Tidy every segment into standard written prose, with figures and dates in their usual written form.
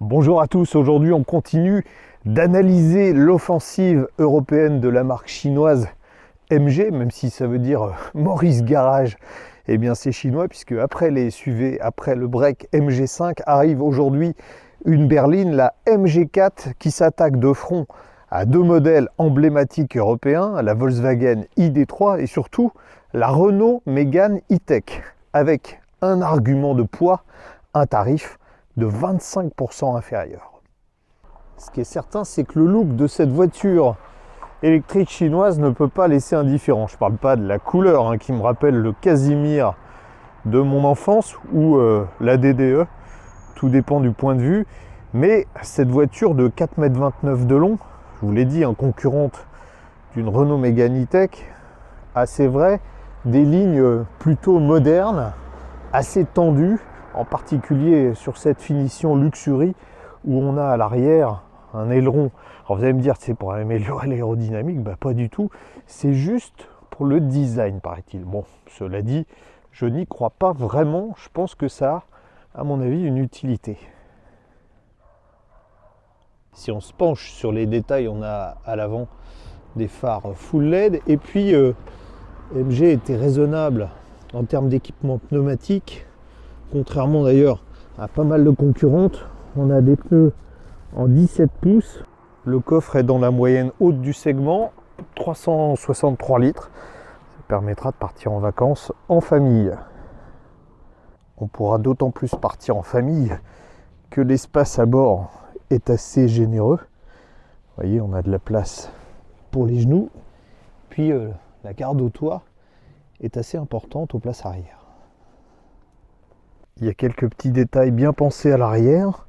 Bonjour à tous, aujourd'hui on continue d'analyser l'offensive européenne de la marque chinoise MG, même si ça veut dire Maurice Garage, eh bien c'est chinois puisque après les SUV, après le break MG5, arrive aujourd'hui une berline, la MG4, qui s'attaque de front à deux modèles emblématiques européens, la Volkswagen ID.3 et surtout la Renault Mégane E-Tech, avec un argument de poids, un tarif de 25% inférieur. Ce qui est certain, c'est que le look de cette voiture électrique chinoise ne peut pas laisser indifférent. Je ne parle pas de la couleur qui me rappelle le Casimir de mon enfance ou la DDE, tout dépend du point de vue, mais cette voiture de 4,29 m de long, je vous l'ai dit, concurrente d'une Renault Mégane E-Tech, a, c'est vrai, des lignes plutôt modernes, assez tendues, en particulier sur cette finition Luxury où on a à l'arrière un aileron. Alors vous allez me dire, c'est pour améliorer l'aérodynamique, pas du tout, c'est juste pour le design, paraît-il. Bon, cela dit, je n'y crois pas vraiment, je pense que ça a, à mon avis, une utilité. Si on se penche sur les détails, on a à l'avant des phares full LED, et puis MG était raisonnable en termes d'équipement pneumatique. Contrairement d'ailleurs à pas mal de concurrentes, on a des pneus en 17 pouces. Le coffre est dans la moyenne haute du segment, 363 litres. Ça permettra de partir en vacances en famille. On pourra d'autant plus partir en famille que l'espace à bord est assez généreux. Vous voyez, on a de la place pour les genoux. Puis la garde au toit est assez importante aux places arrière. Il y a quelques petits détails bien pensés à l'arrière,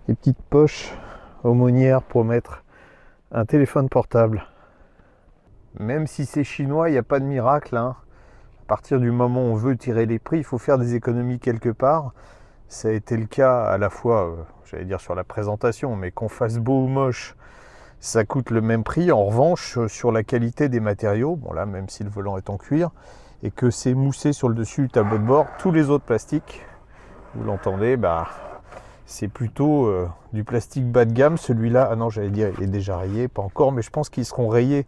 des petites poches aumônières pour mettre un téléphone portable. Même si c'est chinois, il n'y a pas de miracle. À partir du moment où on veut tirer les prix, il faut faire des économies quelque part. Ça a été le cas à la fois, j'allais dire sur la présentation, mais qu'on fasse beau ou moche, ça coûte le même prix. En revanche, sur la qualité des matériaux, bon là, même si le volant est en cuir, et que c'est moussé sur le dessus du tableau de bord, tous les autres plastiques, vous l'entendez, c'est plutôt du plastique bas de gamme. Celui-là, ah non, j'allais dire, il est déjà rayé, pas encore, mais je pense qu'ils seront rayés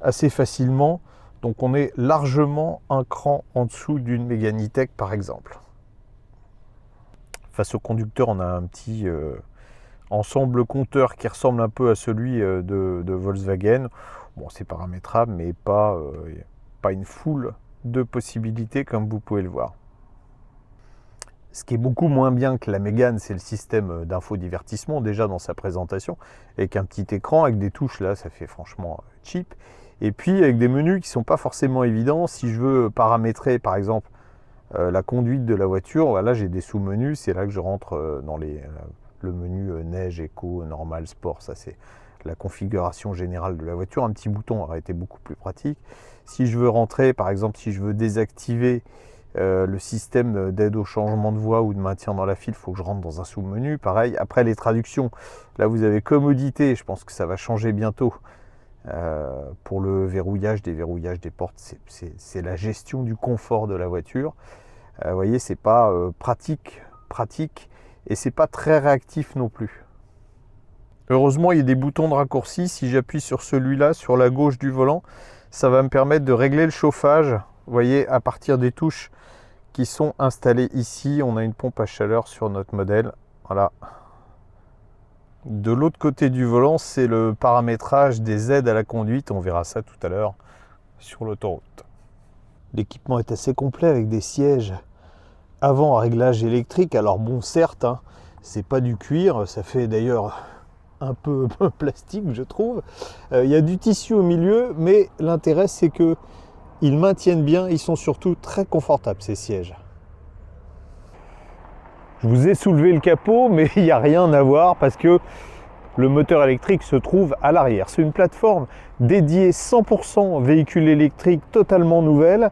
assez facilement. Donc on est largement un cran en dessous d'une Mégane E-Tech par exemple. Face au conducteur, on a un petit ensemble compteur qui ressemble un peu à celui de Volkswagen. Bon, c'est paramétrable, mais pas une foule de possibilités comme vous pouvez le voir. Ce qui est beaucoup moins bien que la Mégane, c'est le système d'infodivertissement déjà dans sa présentation, avec un petit écran, avec des touches, là ça fait franchement cheap, et puis avec des menus qui ne sont pas forcément évidents. Si je veux paramétrer par exemple la conduite de la voiture, là j'ai des sous-menus, c'est là que je rentre dans le menu neige, éco, normal, sport, ça c'est la configuration générale de la voiture. Un petit bouton aurait été beaucoup plus pratique. Si je veux rentrer, par exemple, si je veux désactiver le système d'aide au changement de voie ou de maintien dans la file, il faut que je rentre dans un sous-menu. Pareil, après les traductions, là vous avez commodité, je pense que ça va changer bientôt. Pour le verrouillage, déverrouillage des portes, c'est la gestion du confort de la voiture. Vous voyez, c'est pas pratique, et c'est pas très réactif non plus. Heureusement, il y a des boutons de raccourci. Si j'appuie sur celui-là, sur la gauche du volant, ça va me permettre de régler le chauffage. Vous voyez, à partir des touches qui sont installées ici, on a une pompe à chaleur sur notre modèle. Voilà. De l'autre côté du volant, c'est le paramétrage des aides à la conduite. On verra ça tout à l'heure sur l'autoroute. L'équipement est assez complet avec des sièges avant à réglage électrique. Alors bon, certes, c'est pas du cuir, ça fait d'ailleurs un peu plastique, je trouve. Il y a du tissu au milieu, mais l'intérêt c'est que ils maintiennent bien, ils sont surtout très confortables ces sièges. Je vous ai soulevé le capot, mais il n'y a rien à voir parce que le moteur électrique se trouve à l'arrière. C'est une plateforme dédiée 100% véhicule électrique totalement nouvelle,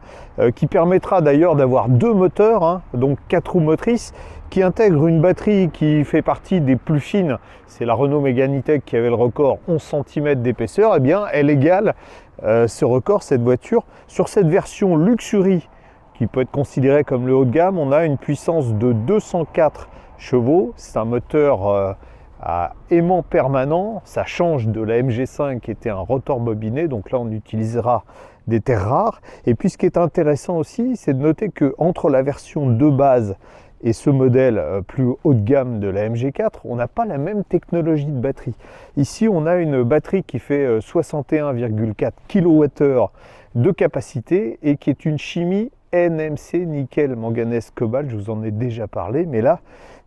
qui permettra d'ailleurs d'avoir deux moteurs, donc 4 roues motrices, qui intègre une batterie qui fait partie des plus fines. C'est la Renault Mégane E-Tech qui avait le record 11 cm d'épaisseur. Eh bien, elle égale ce record, cette voiture, sur cette version Luxury qui peut être considérée comme le haut de gamme. On a une puissance de 204 chevaux. C'est un moteur à aimant permanent. Ça change de la MG5 qui était un rotor bobiné. Donc là, on utilisera des terres rares. Et puis, ce qui est intéressant aussi, c'est de noter qu'entre la version de base et ce modèle plus haut de gamme de la MG4, on n'a pas la même technologie de batterie. Ici, on a une batterie qui fait 61,4 kWh de capacité et qui est une chimie NMC nickel manganèse cobalt. Je vous en ai déjà parlé, mais là,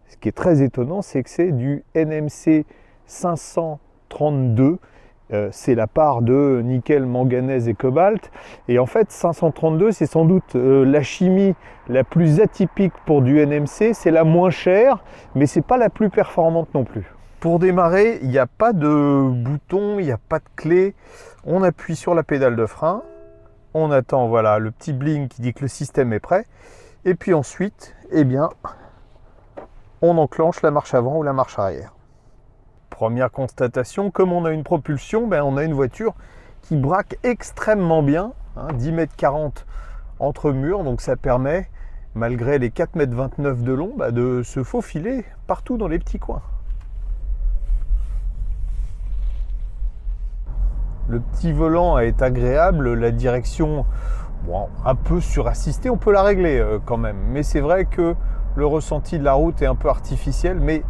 ce qui est très étonnant, c'est que c'est du NMC 532. C'est la part de nickel, manganèse et cobalt. Et en fait, 532, c'est sans doute la chimie la plus atypique pour du NMC. C'est la moins chère, mais c'est pas la plus performante non plus. Pour démarrer, il n'y a pas de bouton, il n'y a pas de clé. On appuie sur la pédale de frein. On attend, voilà, le petit bling qui dit que le système est prêt. Et puis ensuite, eh bien, on enclenche la marche avant ou la marche arrière. Première constatation, comme on a une propulsion, on a une voiture qui braque extrêmement bien, 10,40 m entre murs, donc ça permet, malgré les 4,29 m de long, de se faufiler partout dans les petits coins. Le petit volant est agréable, la direction, un peu surassistée, on peut la régler quand même, mais c'est vrai que le ressenti de la route est un peu artificiel, mais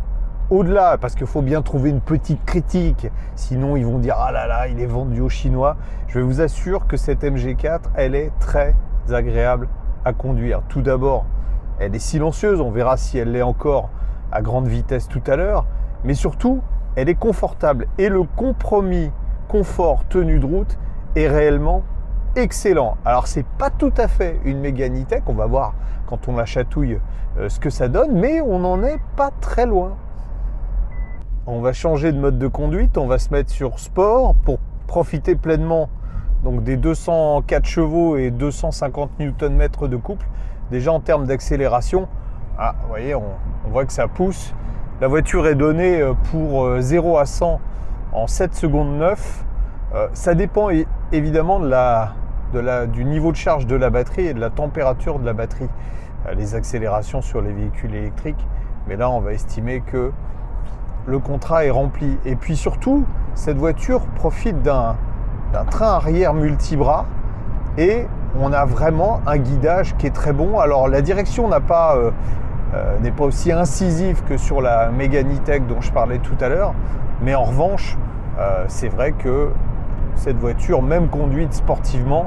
au-delà, parce qu'il faut bien trouver une petite critique, sinon ils vont dire « Ah là là, il est vendu aux Chinois ». Je vous assure que cette MG4, elle est très agréable à conduire. Tout d'abord, elle est silencieuse, on verra si elle l'est encore à grande vitesse tout à l'heure, mais surtout, elle est confortable. Et le compromis confort-tenue de route est réellement excellent. Alors, c'est pas tout à fait une Mégane E-Tech, on va voir quand on la chatouille ce que ça donne, mais on n'en est pas très loin. On va changer de mode de conduite, on va se mettre sur sport pour profiter pleinement donc des 204 chevaux et 250 Nm de couple. Déjà en termes d'accélération, vous voyez, on voit que ça pousse. La voiture est donnée pour 0 à 100 en 7 secondes 9. Ça dépend évidemment du niveau de charge de la batterie et de la température de la batterie. Les accélérations sur les véhicules électriques, mais là on va estimer que le contrat est rempli. Et puis surtout, cette voiture profite d'un train arrière multibras et on a vraiment un guidage qui est très bon. Alors la direction n'est pas aussi incisive que sur la Mégane E-Tech dont je parlais tout à l'heure, mais en revanche, c'est vrai que cette voiture, même conduite sportivement,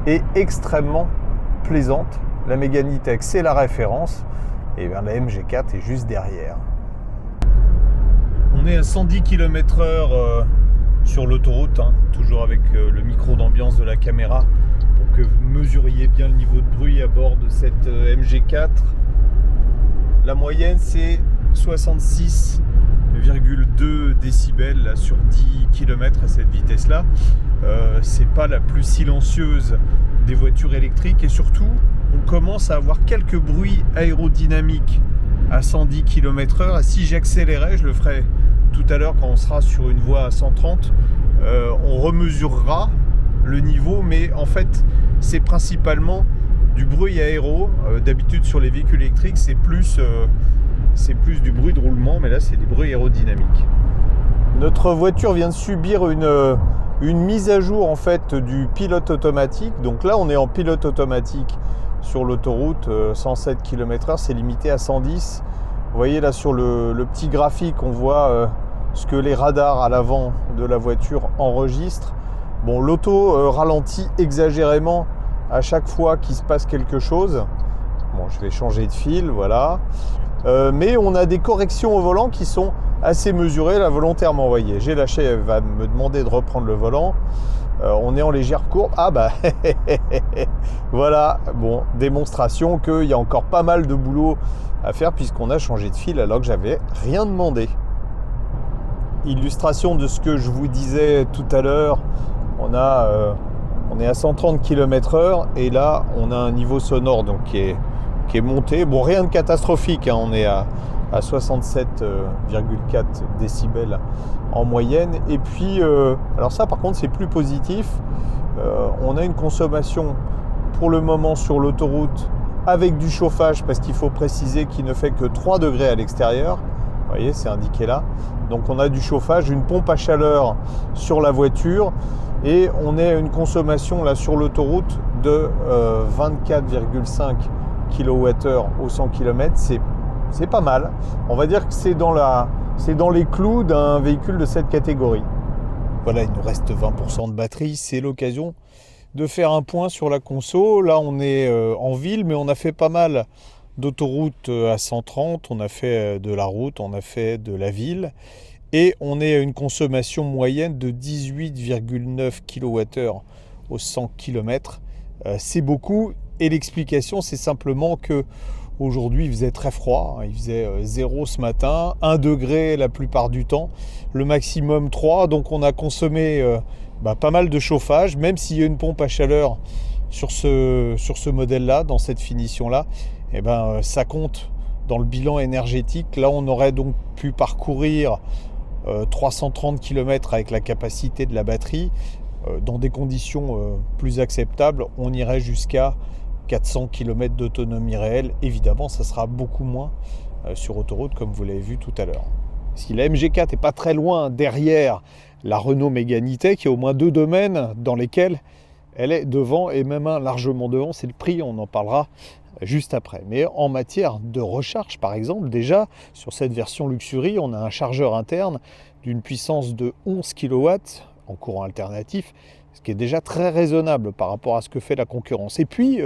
est extrêmement plaisante. La Mégane E-Tech, c'est la référence, et bien la MG4 est juste derrière. On est à 110 km/h sur l'autoroute, toujours avec le micro d'ambiance de la caméra pour que vous mesuriez bien le niveau de bruit à bord de cette MG4. La moyenne c'est 66,2 décibels là, sur 10 km à cette vitesse-là. C'est pas la plus silencieuse des voitures électriques et surtout on commence à avoir quelques bruits aérodynamiques à 110 km/h. Et si j'accélérais, je le ferai tout à l'heure quand on sera sur une voie à 130, on remesurera le niveau, mais en fait c'est principalement du bruit aéro. D'habitude sur les véhicules électriques c'est plus du bruit de roulement, mais là c'est des bruits aérodynamiques. Notre voiture vient de subir une mise à jour en fait du pilote automatique. Donc là on est en pilote automatique sur l'autoroute, 107 km/h, c'est limité à 110. Vous voyez là sur le petit graphique, on voit ce que les radars à l'avant de la voiture enregistrent. Bon, l'auto ralentit exagérément à chaque fois qu'il se passe quelque chose. Bon, je vais changer de fil, voilà. Mais on a des corrections au volant qui sont assez mesurées là volontairement. Vous voyez, j'ai lâché, elle va me demander de reprendre le volant. On est en légère courbe. Ah bah voilà, bon, démonstration qu'il y a encore pas mal de boulot à faire puisqu'on a changé de fil alors que j'avais rien demandé. Illustration de ce que je vous disais tout à l'heure, on est à 130 km/h et là on a un niveau sonore donc qui est monté. Bon, rien de catastrophique, on est à 67,4 décibels en moyenne. Et puis, alors ça par contre c'est plus positif, on a une consommation pour le moment sur l'autoroute avec du chauffage, parce qu'il faut préciser qu'il ne fait que 3 degrés à l'extérieur. Vous voyez, c'est indiqué là. Donc on a du chauffage, une pompe à chaleur sur la voiture et on est à une consommation là sur l'autoroute de 24,5 kWh au 100 km. C'est pas mal. On va dire que c'est dans les clous d'un véhicule de cette catégorie. Voilà, il nous reste 20% de batterie. C'est l'occasion de faire un point sur la conso. Là, on est en ville, mais on a fait pas mal d'autoroutes à 130. On a fait de la route, on a fait de la ville. Et on est à une consommation moyenne de 18,9 kWh au 100 km. C'est beaucoup. Et l'explication, c'est simplement que aujourd'hui, il faisait très froid. Il faisait 0 ce matin, 1 degré la plupart du temps, le maximum 3. Donc on a consommé pas mal de chauffage, même s'il y a une pompe à chaleur sur ce modèle-là, dans cette finition-là, ça compte dans le bilan énergétique. Là, on aurait donc pu parcourir 330 km avec la capacité de la batterie. Dans des conditions plus acceptables, on irait jusqu'à 400 km d'autonomie réelle. Évidemment, ça sera beaucoup moins sur autoroute, comme vous l'avez vu tout à l'heure. Si la MG4 n'est pas très loin derrière la Renault Mégane E-Tech, il y a au moins 2 domaines dans lesquels elle est devant, et même un largement devant, c'est le prix, on en parlera juste après. Mais en matière de recharge, par exemple, déjà, sur cette version Luxury, on a un chargeur interne d'une puissance de 11 kW en courant alternatif, ce qui est déjà très raisonnable par rapport à ce que fait la concurrence. Et puis,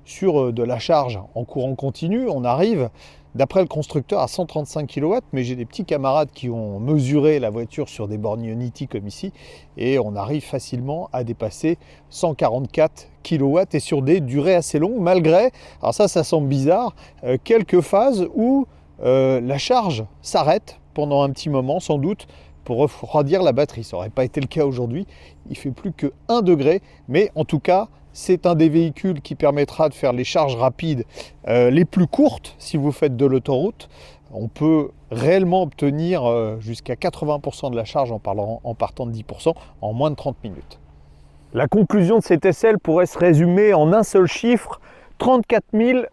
sur de la charge en courant continu, on arrive, d'après le constructeur, à 135 kW, mais j'ai des petits camarades qui ont mesuré la voiture sur des bornes Ionity comme ici, et on arrive facilement à dépasser 144 kW et sur des durées assez longues, malgré, alors ça semble bizarre, quelques phases où la charge s'arrête pendant un petit moment, sans doute, pour refroidir la batterie. Ça n'aurait pas été le cas aujourd'hui, il fait plus que 1 degré, mais en tout cas, c'est un des véhicules qui permettra de faire les charges rapides les plus courtes si vous faites de l'autoroute. On peut réellement obtenir jusqu'à 80% de la charge en partant de 10% en moins de 30 minutes. La conclusion de cet SL pourrait se résumer en un seul chiffre, 34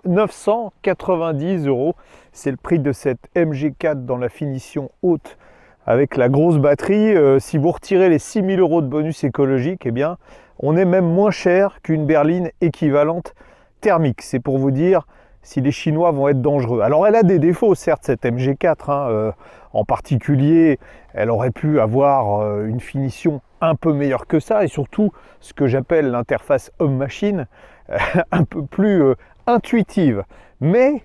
990 €. C'est le prix de cette MG4 dans la finition haute avec la grosse batterie. Si vous retirez les 6 000 € de bonus écologique, on est même moins cher qu'une berline équivalente thermique. C'est pour vous dire si les Chinois vont être dangereux. Alors elle a des défauts, certes, cette MG4. En particulier, elle aurait pu avoir une finition un peu meilleure que ça, et surtout ce que j'appelle l'interface homme-machine, un peu plus intuitive. Mais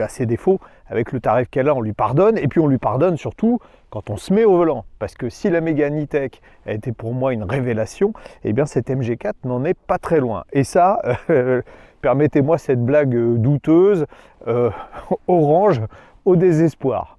ces défauts, avec le tarif qu'elle a, on lui pardonne. Et puis on lui pardonne surtout quand on se met au volant. Parce que si la Mégane E-Tech a été pour moi une révélation, cette MG4 n'en est pas très loin. Et ça, permettez-moi cette blague douteuse, orange au désespoir.